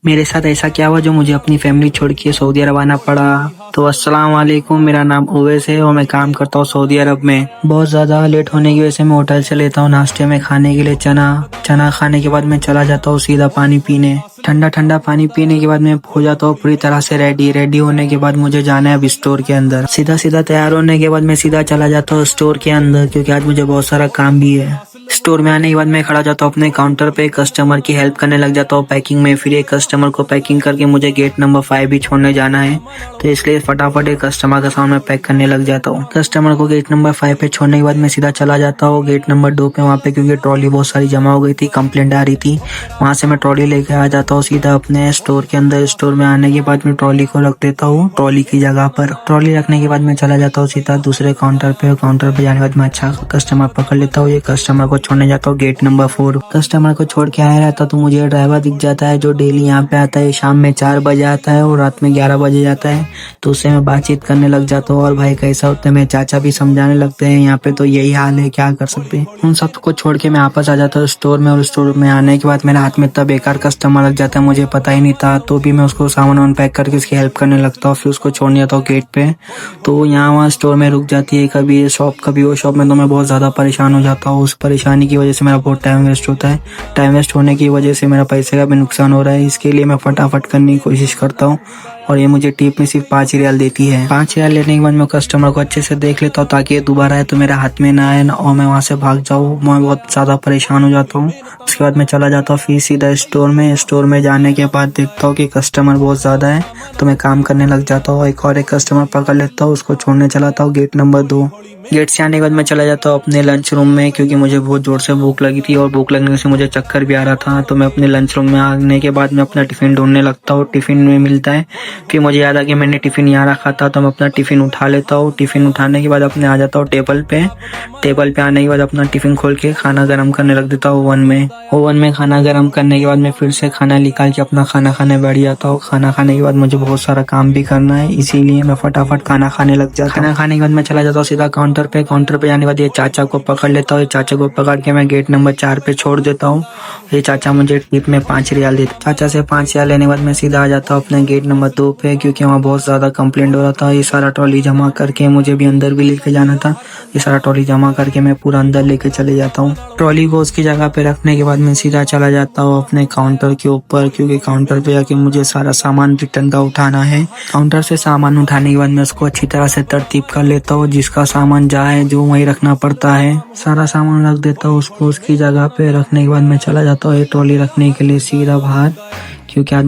मेरे साथ ऐसा क्या हुआ जो मुझे अपनी फैमिली छोड़ के सऊदी अरब आना पड़ा। तो अस्सलाम वालेकुम, मेरा नाम उवैस है और मैं काम करता हूँ सऊदी अरब में। बहुत ज़्यादा लेट होने की वजह से मैं होटल से लेता हूँ नाश्ते में खाने के लिए चना खाने के बाद मैं चला जाता हूँ सीधा पानी पीने। ठंडा ठंडा पानी पीने के बाद मैं हो जाता हूँ पूरी तरह से रेडी होने के बाद मुझे जाना है अब स्टोर के अंदर। सीधा सीधा तैयार होने के बाद मैं सीधा चला जाता हूँ स्टोर के अंदर, क्योंकि आज मुझे बहुत सारा काम भी है। स्टोर में आने के बाद मैं खड़ा जाता हूँ अपने काउंटर पे, कस्टमर की हेल्प करने लग जाता हूँ पैकिंग में। फिर एक कस्टमर को पैकिंग करके मुझे गेट नंबर 5 भी छोड़ने जाना है, तो इसलिए फटाफट एक कस्टमर का सामान मैं पैक करने लग जाता हूँ। कस्टमर को गेट नंबर 5 पे छोड़ने के बाद मैं सीधा चला जाता हूँ गेट नंबर 2 पे, वहाँ पे क्योंकि ट्रॉली बहुत सारी जमा हो गई थी, कंप्लेंट आ रही थी। वहाँ से मैं ट्रॉली लेके आ जाता हूँ सीधा अपने स्टोर के अंदर। स्टोर में आने के बाद मैं ट्रॉली को रख देता हूँ ट्रॉली की जगह पर। ट्रॉली रखने के बाद मैं चला जाता हूँ सीधा दूसरे काउंटर पे। काउंटर पे जाने के बाद मैं अच्छा कस्टमर पकड़ लेता हूँ। ये कस्टमर को छोड़ने जाता हूँ गेट नंबर 4। कस्टमर को छोड़ के आया रहता तो मुझे ड्राइवर दिख जाता है जो डेली यहाँ पे आता है। शाम में 4 बजे आता है और रात में 11 बजे जाता है, तो उससे मैं बातचीत करने लग जाता हूँ। और भाई कैसा होता है, मेरे चाचा भी समझाने लगते हैं यहाँ पे तो यही हाल है, क्या कर सकते हैं। उन सबको छोड़ के मैं वापस आ जाता हूँ स्टोर में। और स्टोर में आने के बाद मेरे हाथ में इतना बेकार कस्टमर लग जाता है, मुझे पता ही नहीं था, तो भी मैं उसको सामान पैक करके उसकी हेल्प करने लगता हूँ। फिर उसको छोड़ने जाता हूँ गेट पे, तो यहाँ वहाँ स्टोर में रुक जाती है, कभी ये शॉप कभी वो शॉप में। तो मैं बहुत ज़्यादा परेशान हो जाता हूँ। उस परेशानी की वजह से मेरा बहुत टाइम वेस्ट होता है। टाइम वेस्ट होने की वजह से मेरा पैसे का भी नुकसान हो रहा है। इसके लिए मैं फटाफट करने की कोशिश करता हूँ। और ये मुझे टिप में सिर्फ 5 रियाल देती है। 5 रियाल लेने के बाद मैं कस्टमर को अच्छे से देख लेता हूँ ताकि ये दोबारा आए तो मेरे हाथ में ना आए और मैं वहाँ से भाग जाऊँ। मैं बहुत ज़्यादा परेशान हो जाता हूँ। उसके बाद मैं चला जाता हूँ फिर सीधा स्टोर में। स्टोर में जाने के बाद देखता हूँ कि कस्टमर बहुत ज़्यादा है, तो मैं काम करने लग जाता हूँ। एक कस्टमर पकड़ लेता हूँ, उसको छोड़ने चलाता हूँ गेट नंबर 2। गेट से आने के बाद मैं चला जाता हूँ अपने लंच रूम में, क्योंकि मुझे बहुत जोर से भूख लगी थी और भूख लगने से मुझे चक्कर भी आ रहा था। तो मैं अपने लंच रूम में आने के बाद मैं अपना टिफिन ढूंढने लगता हूँ। टिफिन में मिलता है, फिर मुझे याद आ कि मैंने टिफिन यहाँ रखा था, तो मैं अपना टिफिन उठा लेता हूँ। टिफिन उठाने के बाद अपने आ जाता हूँ टेबल पे। टेबल पे आने के बाद अपना टिफिन खोल के खाना गर्म करने लग देता हूँ ओवन में खाना गर्म करने के बाद मैं फिर से खाना निकाल के अपना खाना खाने बैठ जाता हूँ। खाना खाने के बाद मुझे बहुत सारा काम भी करना है, इसीलिए मैं फटाफट खाना खाने लग जाता हूँ। खाना खाने के बाद मैं चला जाता हूँ सीधा काउंटर पे। काउंटर पे जाने के बाद ये चाचा को पकड़ लेता हूँ। चाचा को पकड़ के मैं गेट नंबर 4 पे छोड़ देता हूँ। ये चाचा मुझे टिप में 5 रियाल देते। चाचा से 5 रियाल लेने के बाद मैं सीधा आ जाता हूँ अपने गेट नंबर 2 पे, क्योंकि वहाँ बहुत ज्यादा कंप्लेंट हो रहा था। ये सारा ट्रॉली जमा करके मुझे भी अंदर भी लेके जाना था। ये सारा ट्रॉली जमा करके मैं पूरा अंदर लेके चले जाता हूँ। ट्रॉली को उसकी जगह पे रखने के बाद मैं सीधा चला जाता हूँ अपने काउंटर के ऊपर, क्योंकि काउंटर पे जाके मुझे सारा सामान रिटर्न का उठाना है। काउंटर से सामान उठाने के बाद मैं उसको अच्छी तरह से तरतीब कर लेता हूँ। जिसका सामान जाए जो वहीं रखना पड़ता है, सारा सामान रख देता हूँ उसको उसकी जगह पे। रखने के बाद मैं चला जाता हूँ ये ट्रॉली रखने के लिए सीधा बाहर, क्योंकि आज